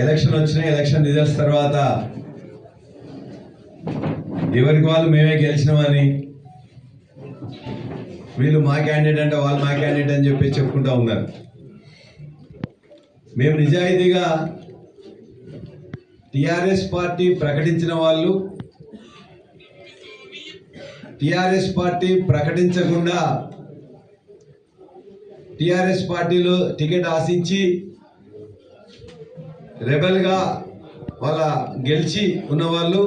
Election వచ్చినాయి. Election results తర్వాత ఎవరికి వాళ్ళు మేమే గెలిచినామని, వీళ్ళు మా క్యాండిడేట్ అంటే వాళ్ళు మా క్యాండిడేట్ అని చెప్పి చెప్పుకుంటూ ఉన్నారు. మేము నిజాయితీగా టీఆర్ఎస్ పార్టీ ప్రకటించిన వాళ్ళు, టీఆర్ఎస్ పార్టీ ప్రకటించకుండా టీఆర్ఎస్ పార్టీలో టికెట్ ఆశించి రెబల్గా వాళ్ళ గెలిచి ఉన్నవాళ్ళు,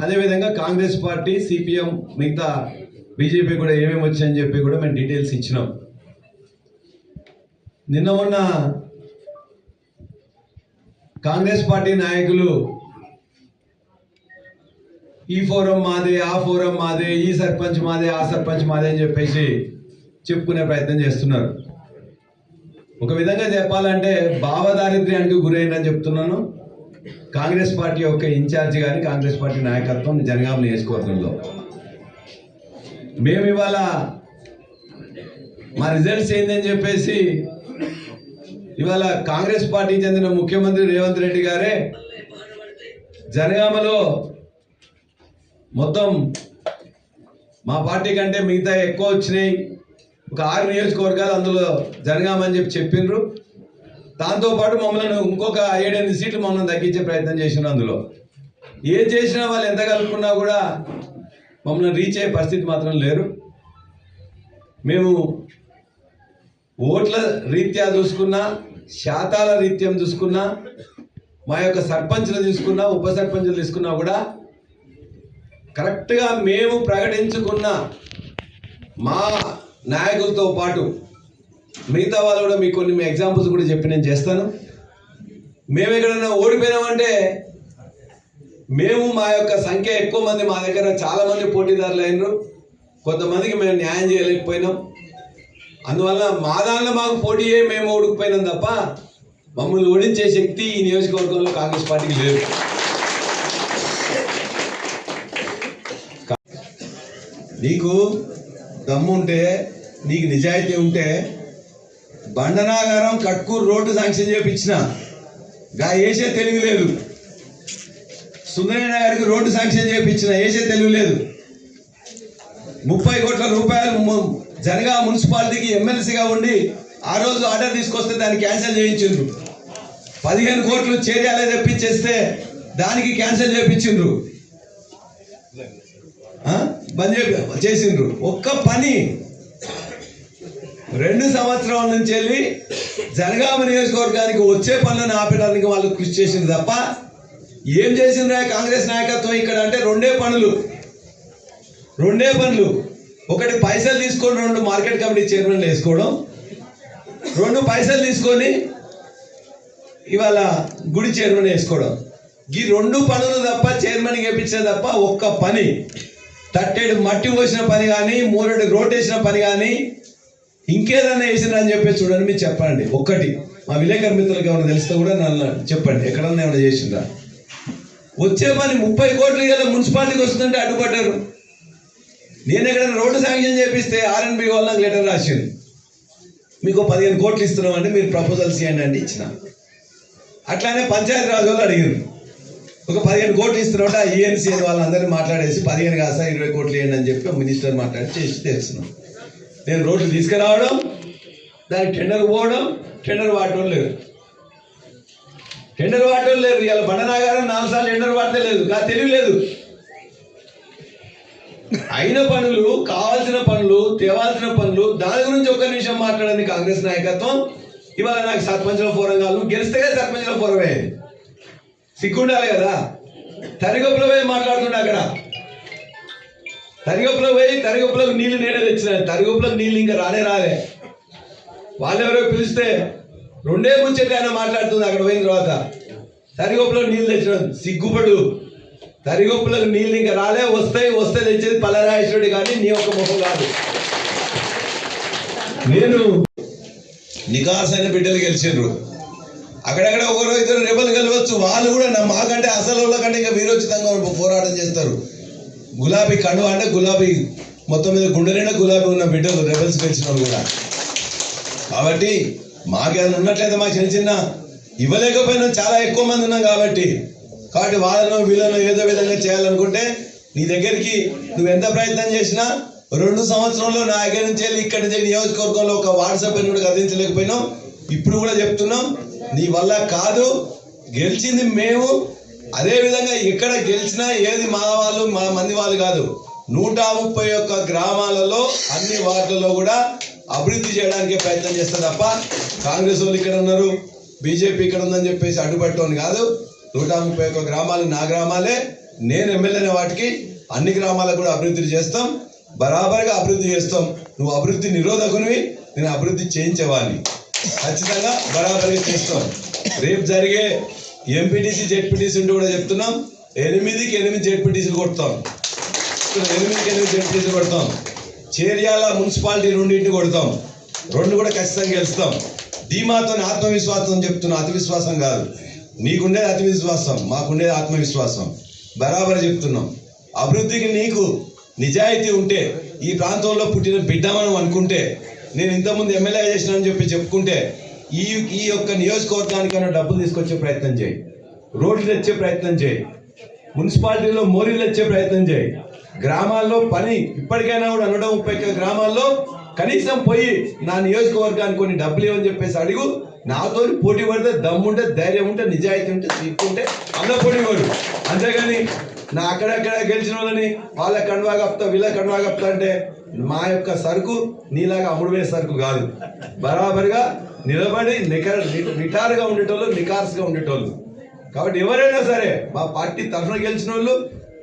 అదేవిధంగా కాంగ్రెస్ పార్టీ, సిపిఎం, మిగతా బీజేపీ కూడా ఏమేమి వచ్చాయని చెప్పి కూడా మేము డీటెయిల్స్ ఇచ్చినాం. నిన్న మొన్న కాంగ్రెస్ పార్టీ నాయకులు ఈ ఫోరం మాదే, ఆ ఫోరం మాదే, ఈ సర్పంచ్ మాదే, ఆ సర్పంచ్ మాదే అని చెప్పేసి చెప్పుకునే ప్రయత్నం చేస్తున్నారు. ఒక విధంగా చెప్పాలంటే భావదారిద్ర్యానికి గురైందని చెప్తున్నాను. కాంగ్రెస్ పార్టీ యొక్క ఇన్ఛార్జి కానీ కాంగ్రెస్ పార్టీ నాయకత్వం జనగామ నియోజకవర్గంలో మేము ఇవాళ మా రిజల్ట్స్ ఏందని చెప్పేసి ఇవాళ కాంగ్రెస్ పార్టీకి చెందిన ముఖ్యమంత్రి రేవంత్ రెడ్డి గారే జనగామలో మొత్తం మా పార్టీ కంటే మిగతా ఎక్కువ వచ్చినాయి, ఒక 6 నియోజకవర్గాలు అందులో జనగామని చెప్పిండ్రు. దాంతోపాటు మమ్మల్ని ఇంకొక 7-8 సీట్లు మమ్మల్ని తగ్గించే ప్రయత్నం చేసినారు. అందులో ఏం చేసినా వాళ్ళు ఎంత కలుపుకున్నా కూడా మమ్మల్ని రీచ్ అయ్యే పరిస్థితి మాత్రం లేరు. మేము ఓట్ల రీత్యా చూసుకున్నా, శాతాల రీత్యం చూసుకున్నా, మా యొక్క సర్పంచ్లు తీసుకున్నా, ఉప సర్పంచ్లు తీసుకున్నా కూడా కరెక్ట్గా మేము ప్రకటించుకున్న మా నాయకులతో పాటు మిగతా వాళ్ళు కూడా మీకు కొన్ని ఎగ్జాంపుల్స్ కూడా చెప్పి నేను చేస్తాను. మేము ఎక్కడైనా ఓడిపోయినామంటే మేము మా యొక్క సంఖ్య ఎక్కువ మంది, మా దగ్గర చాలామంది పోటీదారులు అయినరు, కొంతమందికి మేము న్యాయం చేయలేకపోయినాం. అందువల్ల మా దానిలో మాకు పోటీ అయ్యి మేము ఓడిపోయినాం తప్ప మమ్మల్ని ఓడించే శక్తి ఈ నియోజకవర్గంలో కాంగ్రెస్ పార్టీకి లేదు. నీకు దమ్ముంటే, నీకు నిజాయితీ ఉంటే బండనాగారం కట్కూరు రోడ్డు శాంక్షన్ చేయించిన గా వేసే తెలివి లేదు. సుందరయ్య గారికి రోడ్డు శాంక్షన్ చేయించిన వేసే తెలివి లేదు. 30 కోట్ల రూపాయలు జనగామ మున్సిపాలిటీకి ఎమ్మెల్సీగా ఉండి ఆ రోజు ఆర్డర్ తీసుకొస్తే దాన్ని క్యాన్సిల్ చేయించిండ్రు. 15 కోట్లు చేర్యాలే తెప్పించేస్తే దానికి క్యాన్సిల్ చేయించిండ్రు, బంద్ చేసిండ్రు. ఒక్క పని 2 సంవత్సరాల నుంచి వెళ్ళి జనగామ నియోజకవర్గానికి వచ్చే పనులను ఆపేయడానికి వాళ్ళు కృషి చేసింది తప్ప ఏం చేసిండ్రా కాంగ్రెస్ నాయకత్వం ఇక్కడ అంటే రెండే పనులు. ఒకటి పైసలు తీసుకొని 2 మార్కెట్ కమిటీ చైర్మన్లు వేసుకోవడం, 2 పైసలు తీసుకొని ఇవాళ గుడి చైర్మన్ వేసుకోవడం. ఈ 2 పనులు తప్ప చైర్మన్ గెలిపించిన తప్ప ఒక్క పని, తట్టేడు మట్టి పోసిన పని కానీ, 3 రోడ్ వేసిన పని కానీ, ఇంకేదన్నా వేసినా అని చెప్పి చూడండి. మీరు చెప్పండి. ఒక్కటి మా విలేకరు మిత్రులకు ఏమైనా తెలిస్తే కూడా నన్ను చెప్పండి, ఎక్కడన్నా ఏమైనా చేసిందా. వచ్చే పని 30 కోట్లు ఇలా మున్సిపాలిటీకి వస్తుందంటే అడ్డుపడ్డారు. నేను ఎక్కడైనా రోడ్డు శాంక్షన్ చేపిస్తే R&B వాళ్ళకి లెటర్ రాసింది, మీకు 15 కోట్లు ఇస్తున్నామంటే మీరు ప్రపోజల్స్ ఇవ్వండి అంటే ఇచ్చిన. అట్లానే పంచాయతీ రాజ్ వాళ్ళు అడిగారు, ఒక 15 కోట్లు ఇస్తున్నామంటే ఆ ENC వాళ్ళందరినీ మాట్లాడేసి 15 కాస్త 20 కోట్లు ఇవ్వండి అని చెప్పి మినిస్టర్ మాట్లాడి చేసి తెలుస్తున్నాం. నేను రోడ్లు తీసుకురావడం, దానికి టెండర్ పోవడం, టెండర్ వాడటం లేదు. ఇవాళ బండనాగారం 4 సార్లు టెండర్ వాడితే లేదు, తెలియలేదు. అయిన పనులు, కావాల్సిన పనులు, తేవాల్సిన పనులు, దాని గురించి ఒక్క నిమిషం మాట్లాడండి కాంగ్రెస్ నాయకత్వం. ఇవాళ నాకు సర్పంచ్ల ఫోరం కాదు, గెలిస్తే కదా సర్పంచ్ల ఫోరమే, సిగ్గుండాలి కదా. తరిగొప్పలో పోయి మాట్లాడుతుండే, అక్కడ తరిగొప్పలకు నీళ్లు నేనే తెచ్చిన, తరిగొప్పలకు నీళ్ళు ఇంకా రాలే. వాళ్ళెవరో పిలిస్తే 2 ముచ్చట్లు ఆయన మాట్లాడుతుంది. అక్కడ పోయిన తర్వాత తరిగొప్పలకు నీళ్ళు తెచ్చిన, సిగ్గుపడు. తరిగొప్పలకు నీళ్ళు ఇంకా రాలే, వస్తే తెచ్చేది పల్లరాజేశ్వరుడు కానీ నీ ఒక్క ముఖం కాదు. నేను నికాసైన బిడ్డలు గెలిచిండ్రు. అక్కడక్కడ 1-2 రెబల్ గెలవచ్చు. వాళ్ళు కూడా మాకంటే అసలు కంటే ఇంకా వీరోచితంగా పోరాటం చేస్తారు. గులాబీ కండువ అంటే గులాబీ మొత్తం మీద గుండె నిండా గులాబీ ఉన్న బిడ్డలు రెబల్స్ గెలిచిన వాళ్ళు కూడా. కాబట్టి మాకేమైనా ఉన్నట్లయితే మాకు చిన్న ఇవ్వలేకపోయినా చాలా ఎక్కువ మంది ఉన్నాం కాబట్టి వాళ్ళను వీళ్ళను ఏదో విధంగా చేయాలనుకుంటే నీ దగ్గరికి నువ్వు ఎంత ప్రయత్నం చేసినా 2 సంవత్సరంలో నా దగ్గర నుంచి వెళ్ళి ఇక్కడి నుంచి నియోజకవర్గంలో ఒక వాట్సాప్ అని కూడా కదిలించలేకపోయినాం. ఇప్పుడు కూడా చెప్తున్నాం, నీ వల్ల కాదు, గెలిచింది మేము. అదే విధంగా ఎక్కడ గెలిచినా ఏది మా వాళ్ళు మా మంది వాళ్ళు కాదు, 131 గ్రామాలలో అన్ని వార్డులలో కూడా అభివృద్ధి చేయడానికి ప్రయత్నం చేస్తా తప్ప కాంగ్రెస్ వాళ్ళు ఇక్కడ ఉన్నారు, బీజేపీ ఇక్కడ ఉందని చెప్పేసి అడ్డుపట్టని కాదు. 131 గ్రామాలు నా గ్రామాలే. నేను ఎమ్మెల్యేనే, వాటికి అన్ని గ్రామాలకు కూడా అభివృద్ధి చేస్తాం, బరాబర్గా అభివృద్ధి చేస్తాం. నువ్వు అభివృద్ధి నిరోధకునివి, నేను అభివృద్ధి చేయించేవాడిని, ఖచ్చితంగా బరాబర్గా చేస్తాం. రేపు జరిగే ఎంపీటీసీ జెడ్పీటీసీ ఉంటే కూడా చెప్తున్నాం, 8కి 8 జెడ్పీటీసీలు కొడతాం, 8కి 8 జెడ్పీటీసీలు కొడతాం. చేర్యాల మున్సిపాలిటీ 2 కొడతాం, 2 కూడా ఖచ్చితంగా గెలుస్తాం. ధీమాతో ఆత్మవిశ్వాసం చెప్తున్నా, అతి విశ్వాసం కాదు. నీకుండేది అతి విశ్వాసం, మాకుండేది ఆత్మవిశ్వాసం. బరాబర్ చెప్తున్నాం. అభివృద్ధికి నీకు నిజాయితీ ఉంటే, ఈ ప్రాంతంలో పుట్టిన బిడ్డమని అనుకుంటే, నేను ఇంతకుముందు ఎమ్మెల్యే చేసినానని చెప్పి చెప్పుకుంటే, ఈ యొక్క నియోజకవర్గానికైనా డబ్బులు తీసుకొచ్చే ప్రయత్నం చేయి, రోడ్లు తెచ్చే ప్రయత్నం చేయి, మున్సిపాలిటీలో మోరీలు తెచ్చే ప్రయత్నం చేయి, గ్రామాల్లో పని ఇప్పటికైనా కూడా 131 గ్రామాల్లో కనీసం పోయి నా నియోజకవర్గానికి కొన్ని డబ్బులు ఇవ్వని చెప్పేసి అడుగు. నాతో పోటీ పడితే దమ్ముంటే, ధైర్యం ఉంటే, నిజాయితీ ఉంటే, తీసుకుంటే అందులో పోటీ పడు. అంతేగాని నా అక్కడక్కడ గెలిచిన వాళ్ళని వాళ్ళ కండువా కప్తా వీళ్ళ కండువా కప్తా అంటే మా యొక్క సరుకు నీలాగా అమ్ముడుపోయే సరుకు కాదు. బరాబర్గా నిలబడి నిటారుగా ఉండేటోళ్ళు, నికార్స్గా ఉండేటోళ్ళు. కాబట్టి ఎవరైనా సరే మా పార్టీ తరఫున గెలిచిన వాళ్ళు,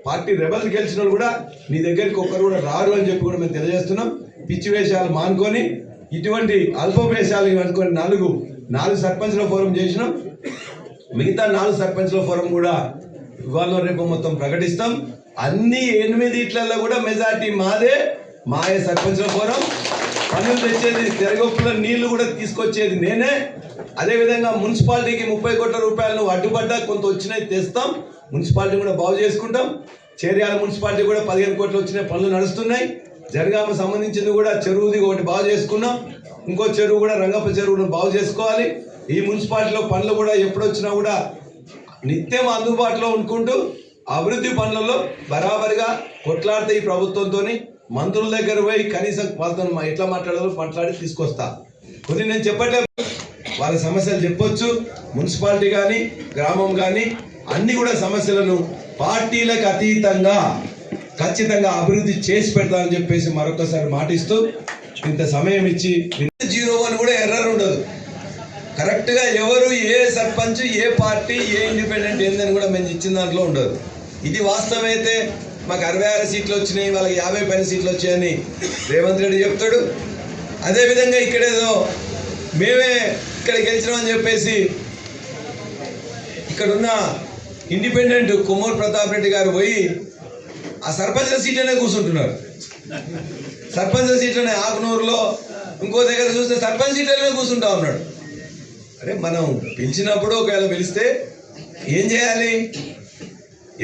పార్టీ రెబల్స్ గెలిచిన వాళ్ళు కూడా నీ దగ్గరికి ఒక్కరు కూడా రారు అని చెప్పి కూడా మేము తెలియజేస్తున్నాం. పిచ్చి వేషాలు మానుకొని, ఇటువంటి అల్ప వేషాలు అనుకొని 4 సర్పంచ్ల ఫోరం చేసినాం. మిగతా 4 సర్పంచ్ల ఫోరం కూడా ఇవాళ రేపు మొత్తం ప్రకటిస్తాం. అన్ని 8 కూడా మెజార్టీ మాదే. మాయే సర్పంచ్ల ఫోరం. పనులు తెచ్చేది, తెరగొప్పుల నీళ్లు కూడా తీసుకొచ్చేది నేనే. అదేవిధంగా మున్సిపాలిటీకి 30 కోట్ల రూపాయలను అడ్డుపడ్డా కొంత వచ్చినాయి తెస్తాం. మున్సిపాలిటీ కూడా బాగు చేసుకుంటాం. చేర్యాల మున్సిపాలిటీ కూడా 15 కోట్లు వచ్చినాయి, పనులు నడుస్తున్నాయి. జనగామ సంబంధించింది కూడా చెరువుది ఒకటి బాగు చేసుకున్నాం. ఇంకో చెరువు కూడా రంగప్ప చెరువును బాగు చేసుకోవాలి. ఈ మున్సిపాలిటీలో పనులు కూడా ఎప్పుడొచ్చినా కూడా నిత్యం అందుబాటులో ఉంటుకుంటూ అభివృద్ధి పనులలో బరాబరిగా కొట్లాడితే ఈ ప్రభుత్వంతో మంత్రుల దగ్గర పోయి కనీసం వాళ్ళతో ఎట్లా మాట్లాడాలో మాట్లాడి తీసుకొస్తా. కొన్ని నేను చెప్పట్లేదు, వాళ్ళ సమస్యలు చెప్పొచ్చు. మున్సిపాలిటీ కానీ గ్రామం కానీ అన్ని కూడా సమస్యలను పార్టీలకు అతీతంగా ఖచ్చితంగా అభివృద్ధి చేసి పెడతామని చెప్పేసి మరొకసారి మాటిస్తూ, ఇంత సమయం ఇచ్చి 01 కూడా ఎర్రర్ ఉండదు. కరెక్ట్గా ఎవరు ఏ సర్పంచ్, ఏ పార్టీ, ఏ ఇండిపెండెంట్ ఏందని కూడా మేము ఇచ్చిన దాంట్లో ఉండదు. ఇది వాస్తవమైతే మాకు 66 సీట్లు వచ్చినాయి, వాళ్ళకి 50 పైన సీట్లు వచ్చాయని రేవంత్ రెడ్డి చెప్తాడు. అదేవిధంగా ఇక్కడేదో మేమే ఇక్కడ గెలిచినామని చెప్పేసి ఇక్కడున్న ఇండిపెండెంట్ కొమ్మూరు ప్రతాప్ రెడ్డి గారు పోయి ఆ సర్పంచ్ల సీట్లోనే కూర్చుంటున్నారు. సర్పంచ్ల సీట్లోనే ఆకునూరులో ఇంకో దగ్గర చూస్తే సర్పంచ్ సీట్లోనే కూర్చుంటా ఉన్నాడు. అరే మనం పిలిచినప్పుడు ఒకవేళ పిలిస్తే ఏం చేయాలి?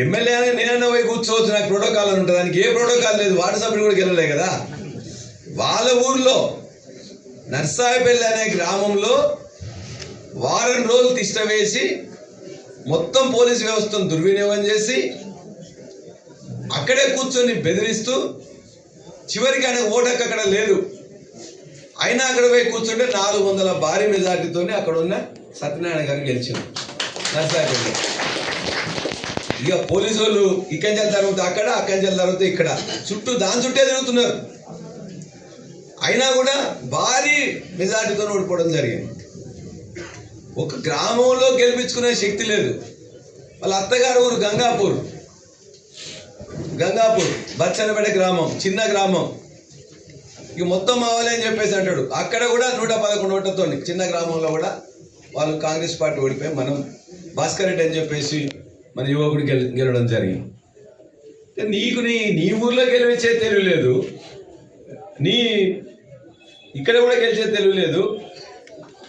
ఎమ్మెల్యే అని నేనన్నా పోయి కూర్చోవచ్చు, నాకు ప్రోటోకాల్ అని ఉంటుంది. దానికి ఏ ప్రోటోకాల్ లేదు. వార్డు సభ్యులు కూడా గెలవలే కదా. వాళ్ళ ఊర్లో నర్సాయపల్లి అనే గ్రామంలో వారం రోజులు తిష్ట వేసి మొత్తం పోలీసు వ్యవస్థను దుర్వినియోగం చేసి అక్కడే కూర్చొని బెదిరిస్తూ చివరికి ఆయన ఓటకు అక్కడ లేదు, అయినా అక్కడ పోయి కూర్చుంటే 400 భారీ మెజార్టీతో అక్కడ ఉన్న సత్యనారాయణ గారు గెలిచింది నర్సాయపల్లి. ఇక పోలీసు వాళ్ళు ఇక్కంచెల తర్వాత అక్కడ, అక్కంచెల తర్వాత ఇక్కడ దాని చుట్టే తిరుగుతున్నారు. అయినా కూడా భారీ మెజార్టీతో ఓడిపోవడం జరిగింది. ఒక గ్రామంలో గెలిపించుకునే శక్తి లేదు. వాళ్ళ అత్తగారు ఊరు గంగాపూర్, బచ్చనపేట గ్రామం, చిన్న గ్రామం. ఇక మొత్తం మావాలి అని చెప్పేసి అంటాడు. అక్కడ కూడా 111 ఓట్లతో చిన్న గ్రామంలో కూడా వాళ్ళు కాంగ్రెస్ పార్టీ ఓడిపోయి మనం భాస్కర్ రెడ్డి అని చెప్పేసి మన యువకుడు గెలవడం జరిగింది. నీకు నీ ఊర్లో గెలిపించే తెలివి లేదు, నీ ఇక్కడ కూడా గెలిచే తెలివి లేదు,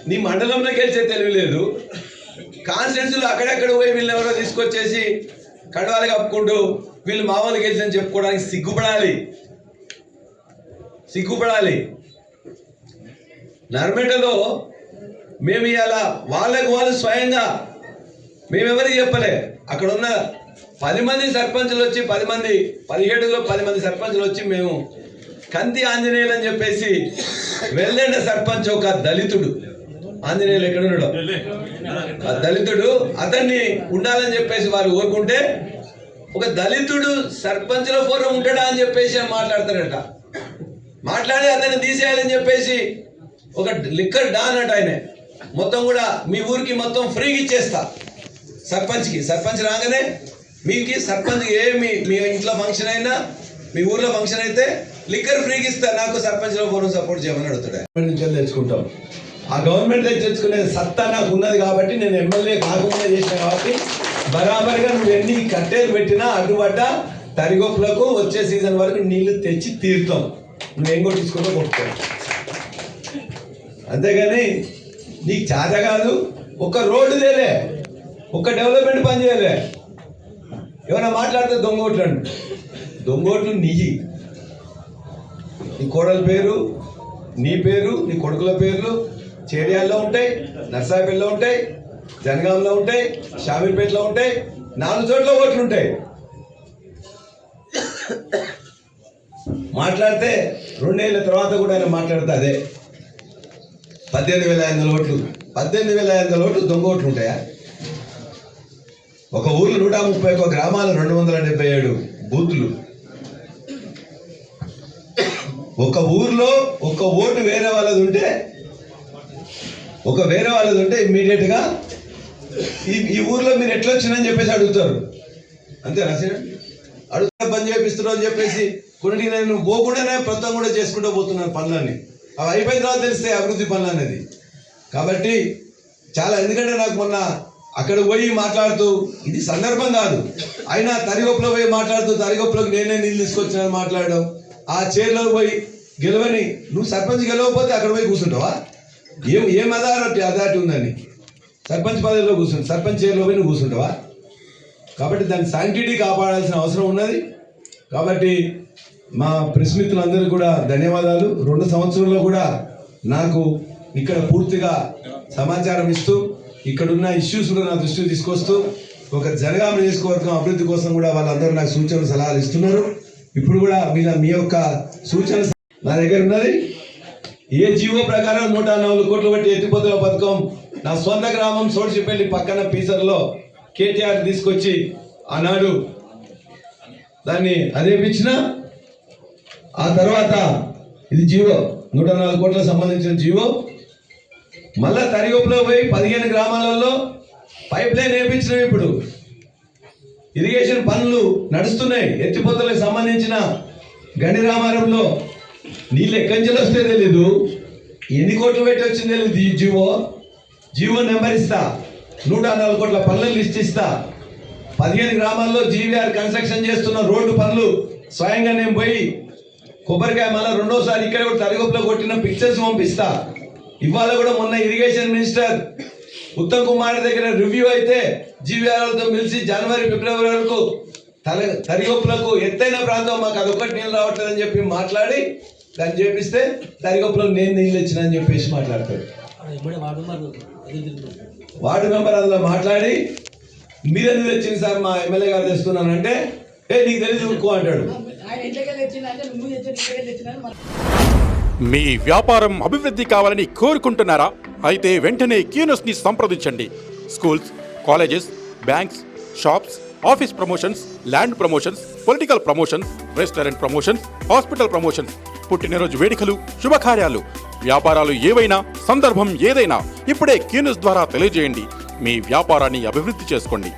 నీ మండలంలో గెలిచే తెలివి లేదు. కాన్స్టిట్యూన్సీలు అక్కడెక్కడ పోయి వీళ్ళు ఎవరో తీసుకొచ్చేసి కడవాలు కప్పుకుంటూ వీళ్ళు మామూలు గెలిచని చెప్పుకోవడానికి సిగ్గుపడాలి. నర్మేటలో మేము ఇలా వాళ్ళకు వాళ్ళు స్వయంగా మేమెవరికి చెప్పలే. అక్కడ ఉన్న 10 మంది సర్పంచులు వచ్చి 17లో 10 మంది సర్పంచులు వచ్చి మేము కంతి ఆంజనేయులు అని చెప్పేసి వెళ్ళండ సర్పంచ్ ఒక దళితుడు, ఆంజనేయులు ఎక్కడున్నాడు ఆ దళితుడు, అతన్ని ఉండాలని చెప్పేసి వారు కోరుకుంటే ఒక దళితుడు సర్పంచుల ఫోరం ఉంటాడా అని చెప్పేసి మాట్లాడతారట. మాట్లాడి అతన్ని తీసేయాలని చెప్పేసి ఒక లిక్కర్ డాన్ అట ఆయన, మొత్తం కూడా మీ ఊరికి మొత్తం ఫ్రీగా ఇచ్చేస్తా సర్పంచ్ రాగానే మీకు సర్పంచ్ మీ ఇంట్లో ఫంక్షన్ అయినా మీ ఊర్లో ఫంక్షన్ అయితే లిక్కర్ ఫ్రీగా ఇస్తా, నాకు సర్పంచ్లో ఫోరం సపోర్ట్ చేయమని అడుగుతాడు. నుంచి తెచ్చుకుంటాం. ఆ గవర్నమెంట్ తెచ్చుకునే సత్తా నాకు ఉన్నది కాబట్టి, నేను ఎమ్మెల్యే కాకుండా చేసిన కాబట్టి బరాబరిగా నువ్వు ఎన్ని కట్టేలు పెట్టినా అడ్డుపడ్డ తరిగొప్పులకు వచ్చే సీజన్ వరకు నీళ్లు తెచ్చి తీరుతాం. నువ్వేం కొట్టించుకుంటూ కొట్టుకో. అంతేగాని నీకు చేత కాదు, ఒక రోడ్డు తేలే, ఒక డెవలప్మెంట్ పని చేయలే. ఏమైనా మాట్లాడితే దొంగోట్లు నీ కోడల పేరు, నీ పేరు, నీ కొడుకుల పేర్లు చేర్యాల్లో ఉంటాయి, నర్సాపేటలో ఉంటాయి, జనగాంలో ఉంటాయి, షామీర్పేటలో ఉంటాయి, 4 చోట్ల ఓట్లు ఉంటాయి. మాట్లాడితే 2 ఏళ్ళ తర్వాత కూడా ఆయన మాట్లాడితే అదే 18,500 ఓట్లు. 18,500 ఓట్లు దొంగ ఓట్లు ఉంటాయా? ఒక ఊర్లో 131 గ్రామాలు, 277 బూతులు. ఒక ఊర్లో ఒక ఓటు వేరే వాళ్ళది ఉంటే ఇమ్మీడియట్ గా ఈ ఊర్లో మీరు ఎట్లా వచ్చిందని చెప్పేసి అడుగుతారు. అంతేనా సార్? అడుగుతా పని చేపిస్తున్నారు అని చెప్పేసి కొన్ని నేను పోకుండానే ప్రస్తుతం కూడా చేసుకుంటూ పోతున్నాను పనులన్నీ. అవి అయిపోయిన తర్వాత తెలిస్తే అభివృద్ధి పనులు అనేది. కాబట్టి చాలా, ఎందుకంటే నాకు మొన్న అక్కడ పోయి మాట్లాడుతూ, ఇది సందర్భం కాదు, అయినా తరిగొప్పలో పోయి మాట్లాడుతూ తరిగొప్పలోకి నేనే నీళ్ళు తీసుకొచ్చానని మాట్లాడడం, ఆ చైర్లో పోయి గెలవని, నువ్వు సర్పంచ్ గెలవకపోతే అక్కడ పోయి కూర్చుంటావా? ఏం అదాటి ఉందని సర్పంచ్ పదవిలో సర్పంచ్ చైర్లో పోయి నువ్వు కూర్చుంటావా? కాబట్టి దాని శాంక్టిటీ కాపాడాల్సిన అవసరం ఉన్నది. కాబట్టి మా ప్రెస్ మిత్రులందరికీ కూడా ధన్యవాదాలు. 2 సంవత్సరంలో కూడా నాకు ఇక్కడ పూర్తిగా సమాచారం ఇస్తూ, ఇక్కడున్న ఇష్యూస్ కూడా నా దృష్టికి తీసుకొస్తూ, ఒక జనగామ నియోజకవర్గం అభివృద్ధి కోసం కూడా వాళ్ళందరూ నాకు సూచనలు సలహాలు ఇస్తున్నారు. ఇప్పుడు కూడా మీ యొక్క సూచన నా దగ్గర ఉన్నది. ఏ జీవో ప్రకారం 104 కోట్లు పెట్టి ఎత్తిపోతుల పథకం నా సొంత గ్రామం సోడిచిపల్లి పక్కన పీసర్లో కేటీఆర్ తీసుకొచ్చి ఆనాడు దాన్ని అదేపించిన, ఆ తర్వాత ఇది జీవో 104 కోట్లకు సంబంధించిన జీవో. మళ్ళా తరిగొప్పలో పోయి 15 గ్రామాలలో పైప్ లైన్ వేయించినాం. ఇప్పుడు ఇరిగేషన్ పనులు నడుస్తున్నాయి. ఎత్తిపోతలకు సంబంధించిన గండి రామారంలో నీళ్ళు ఎక్కడి నుంచి వస్తే తెలీదు, ఎన్ని కోట్లు పెట్టి వచ్చింది తెలీదు. ఈ జీవో నెంబర్ ఇస్తా, 104 కోట్ల పనుల లిస్ట్ ఇస్తా. 15 గ్రామాల్లో జీవీఆర్ కన్స్ట్రక్షన్ చేస్తున్న రోడ్డు పనులు స్వయంగా నేను పోయి కొబ్బరికాయ మళ్ళీ 2వ సారి ఇక్కడ కూడా తరిగొప్పలో కొట్టిన పిక్చర్స్ పంపిస్తా. ఇవాళ కూడా మొన్న ఇరిగేషన్ మినిస్టర్ ఉత్తమ్ కుమార్ దగ్గర రివ్యూ అయితే జీవీఆర్లతో పిలిచి జనవరి ఫిబ్రవరి వరకు తరిగొప్పులకు ఎత్తైన ప్రాంతం మాకు అదొక్కటి నీళ్ళు రావట్లేదని చెప్పి మాట్లాడి దాన్ని చేపిస్తే తరిగొప్పులో నేను నీళ్ళు ఇచ్చినని చెప్పేసి మాట్లాడతాడు. వార్డు మెంబర్ అందులో మాట్లాడి మీరెందుకు తెచ్చింది సార్, మా ఎమ్మెల్యే గారు తెస్తున్నానంటే నీకు తెలియదు ఊరుకో అంటాడు. మీ వ్యాపారం అభివృద్ధి కావాలని కోరుకుంటున్నారా? అయితే వెంటనే క్యూనస్ ని సంప్రదించండి. Schools, colleges, banks, shops, office promotions, land promotions, political promotions, restaurant promotions, hospital promotions, పుట్టినరోజు వేడుకలు, శుభకార్యాలు, వ్యాపారాలు ఏవైనా, సందర్భం ఏదైనా ఇప్పుడే క్యూనస్ ద్వారా తెలియజేయండి. మీ వ్యాపారాన్ని అభివృద్ధి చేసుకోండి.